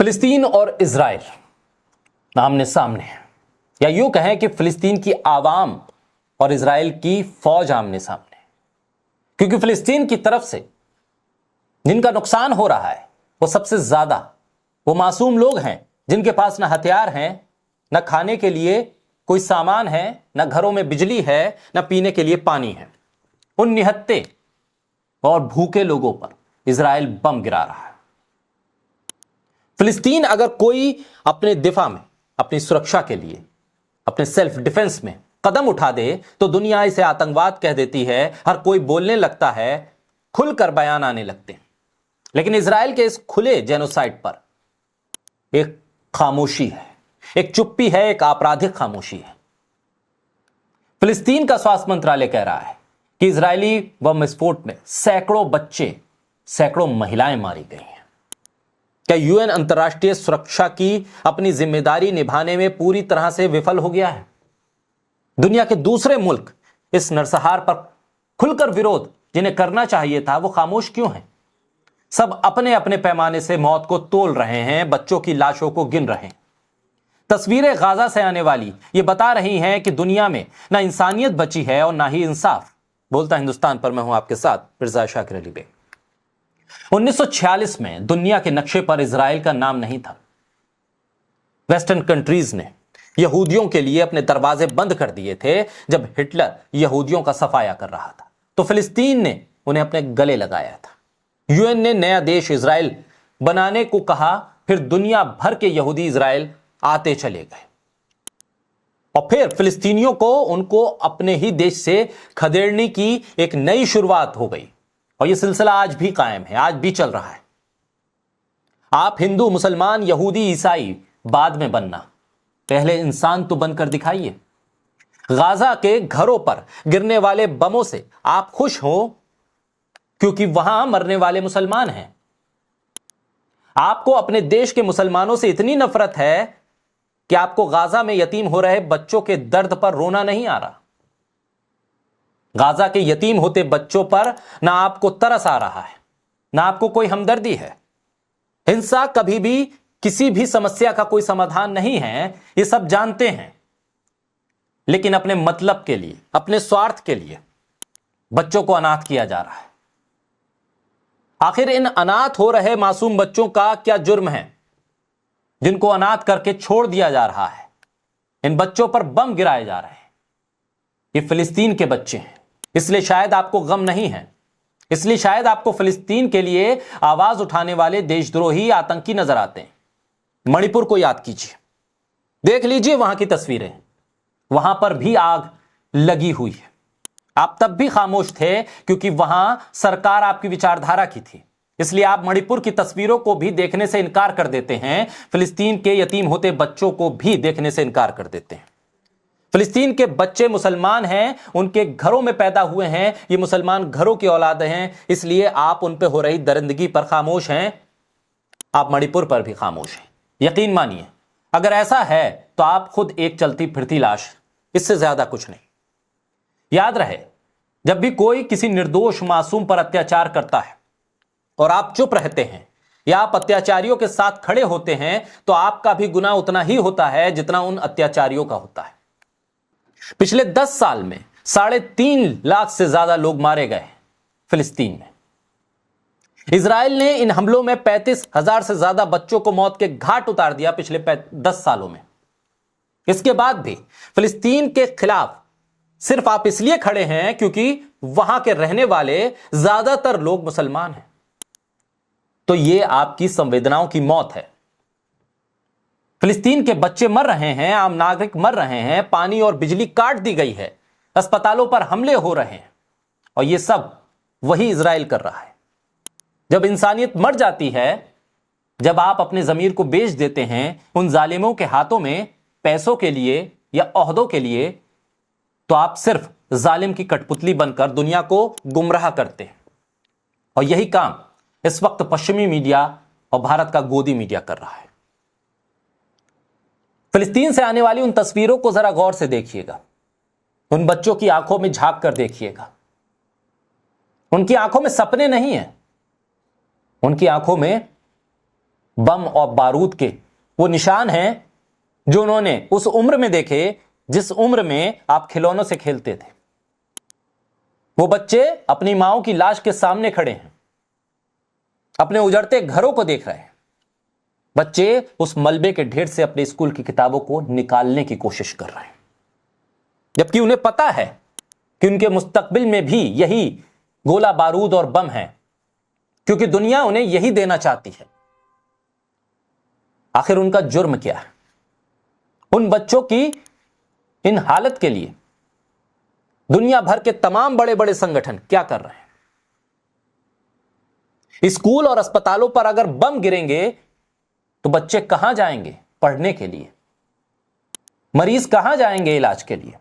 फिलिस्तीन और इजराइल आमने सामने, या यूं कहें कि फिलिस्तीन की आवाम और इजराइल की फौज आमने सामने। क्योंकि फिलिस्तीन की तरफ से जिनका नुकसान हो रहा है वो सबसे ज्यादा वो मासूम लोग हैं जिनके पास ना हथियार हैं, ना खाने के लिए कोई सामान है, ना घरों में बिजली है, ना पीने के लिए पानी है। उन निहत्ते और भूखे लोगों पर इजराइल बम गिरा रहा है। फिलिस्तीन अगर कोई अपने दिफा में, अपनी सुरक्षा के लिए, अपने सेल्फ डिफेंस में कदम उठा दे तो दुनिया इसे आतंकवाद कह देती है। हर कोई बोलने लगता है, खुलकर बयान आने लगते हैं। लेकिन इजराइल के इस खुले जेनोसाइड पर एक खामोशी है, एक चुप्पी है, एक आपराधिक खामोशी है। फिलिस्तीन का स्वास्थ्य मंत्रालय कह रहा है कि इजरायली बम विस्फोट में सैकड़ों बच्चे, सैकड़ों महिलाएं मारी गई हैं। क्या यूएन अंतर्राष्ट्रीय सुरक्षा की अपनी जिम्मेदारी निभाने में पूरी तरह से विफल हो गया है? दुनिया के दूसरे मुल्क इस नरसंहार पर खुलकर विरोध जिन्हें करना चाहिए था वो खामोश क्यों हैं? सब अपने अपने पैमाने से मौत को तोल रहे हैं, बच्चों की लाशों को गिन रहे हैं। तस्वीरें गाजा से आने वाली ये बता रही हैं कि दुनिया में ना इंसानियत बची है और ना ही इंसाफ। बोलता हिंदुस्तान पर मैं हूं आपके साथ मिर्जा शाकिर अली बेग। 1946 में दुनिया के नक्शे पर इजराइल का नाम नहीं था। वेस्टर्न कंट्रीज ने यहूदियों के लिए अपने दरवाजे बंद कर दिए थे जब हिटलर यहूदियों का सफाया कर रहा था, तो फिलिस्तीन ने उन्हें अपने गले लगाया था। यूएन ने नया देश इजराइल बनाने को कहा, फिर दुनिया भर के यहूदी इजराइल आते चले गए और फिर फिलिस्तीनियों को उनको अपने ही देश से खदेड़ने की एक नई शुरुआत हो गई। और यह सिलसिला आज भी कायम है, आज भी चल रहा है। आप हिंदू, मुसलमान, यहूदी, ईसाई बाद में बनना, पहले इंसान तो बनकर दिखाइए। गाजा के घरों पर गिरने वाले बमों से आप खुश हो क्योंकि वहां मरने वाले मुसलमान हैं। आपको अपने देश के मुसलमानों से इतनी नफरत है कि आपको गाजा में यतीम हो रहे बच्चों के दर्द पर रोना नहीं आ रहा। गाजा के यतीम होते बच्चों पर ना आपको तरस आ रहा है, ना आपको कोई हमदर्दी है। हिंसा कभी भी किसी भी समस्या का कोई समाधान नहीं है, ये सब जानते हैं। लेकिन अपने मतलब के लिए, अपने स्वार्थ के लिए बच्चों को अनाथ किया जा रहा है। आखिर इन अनाथ हो रहे मासूम बच्चों का क्या जुर्म है जिनको अनाथ करके छोड़ दिया जा रहा है? इन बच्चों पर बम गिराए जा रहे हैं। ये फिलिस्तीन के बच्चे हैं, इसलिए शायद आपको गम नहीं है, इसलिए शायद आपको फिलिस्तीन के लिए आवाज उठाने वाले देशद्रोही, आतंकी नजर आते हैं। मणिपुर को याद कीजिए, देख लीजिए वहां की तस्वीरें, वहां पर भी आग लगी हुई है। आप तब भी खामोश थे क्योंकि वहां सरकार आपकी विचारधारा की थी, इसलिए आप मणिपुर की तस्वीरों को भी देखने से इनकार कर देते हैं। फिलिस्तीन के यतीम होते बच्चों को भी देखने से इनकार कर देते हैं। फिलिस्तीन के बच्चे मुसलमान हैं, उनके घरों में पैदा हुए हैं, ये मुसलमान घरों की औलाद हैं, इसलिए आप उन पर हो रही दरिंदगी पर खामोश हैं। आप मणिपुर पर भी खामोश हैं। यकीन मानिए, अगर ऐसा है तो आप खुद एक चलती फिरती लाश, इससे ज्यादा कुछ नहीं। याद रहे, जब भी कोई किसी निर्दोष मासूम पर अत्याचार करता है और आप चुप रहते हैं या आप अत्याचारियों के साथ खड़े होते हैं तो आपका भी गुनाह उतना ही होता है जितना उन अत्याचारियों का होता है। पिछले 10 साल में 3.5 लाख से ज्यादा लोग मारे गए फिलिस्तीन में। इजराइल ने इन हमलों में 35,000 से ज्यादा बच्चों को मौत के घाट उतार दिया पिछले 10 सालों में। इसके बाद भी फिलिस्तीन के खिलाफ सिर्फ आप इसलिए खड़े हैं क्योंकि वहां के रहने वाले ज्यादातर लोग मुसलमान हैं। तो यह आपकी संवेदनाओं की मौत है। फिलिस्तीन के बच्चे मर रहे हैं, आम नागरिक मर रहे हैं, पानी और बिजली काट दी गई है, अस्पतालों पर हमले हो रहे हैं, और यह सब वही इजराइल कर रहा है। जब इंसानियत मर जाती है, जब आप अपने जमीर को बेच देते हैं उन जालिमों के हाथों में पैसों के लिए या ओहदों के लिए, तो आप सिर्फ जालिम की कठपुतली बनकर दुनिया को गुमराह करते हैं। और यही काम इस वक्त पश्चिमी मीडिया और भारत का गोदी मीडिया कर रहा है। फिलिस्तीन से आने वाली उन तस्वीरों को जरा गौर से देखिएगा, उन बच्चों की आंखों में झांक कर देखिएगा। उनकी आंखों में सपने नहीं हैं, उनकी आंखों में बम और बारूद के वो निशान हैं जो उन्होंने उस उम्र में देखे जिस उम्र में आप खिलौनों से खेलते थे। वो बच्चे अपनी माओ की लाश के सामने खड़े हैं, अपने उजड़ते घरों को देख रहे हैं। बच्चे उस मलबे के ढेर से अपने स्कूल की किताबों को निकालने की कोशिश कर रहे हैं, जबकि उन्हें पता है कि उनके मुस्तकबिल में भी यही गोला बारूद और बम है, क्योंकि दुनिया उन्हें यही देना चाहती है। आखिर उनका जुर्म क्या है? उन बच्चों की इन हालत के लिए दुनिया भर के तमाम बड़े बड़े संगठन क्या कर रहे हैं? स्कूल और अस्पतालों पर अगर बम गिरेंगे तो बच्चे कहां जाएंगे पढ़ने के लिए? मरीज कहां जाएंगे इलाज के लिए?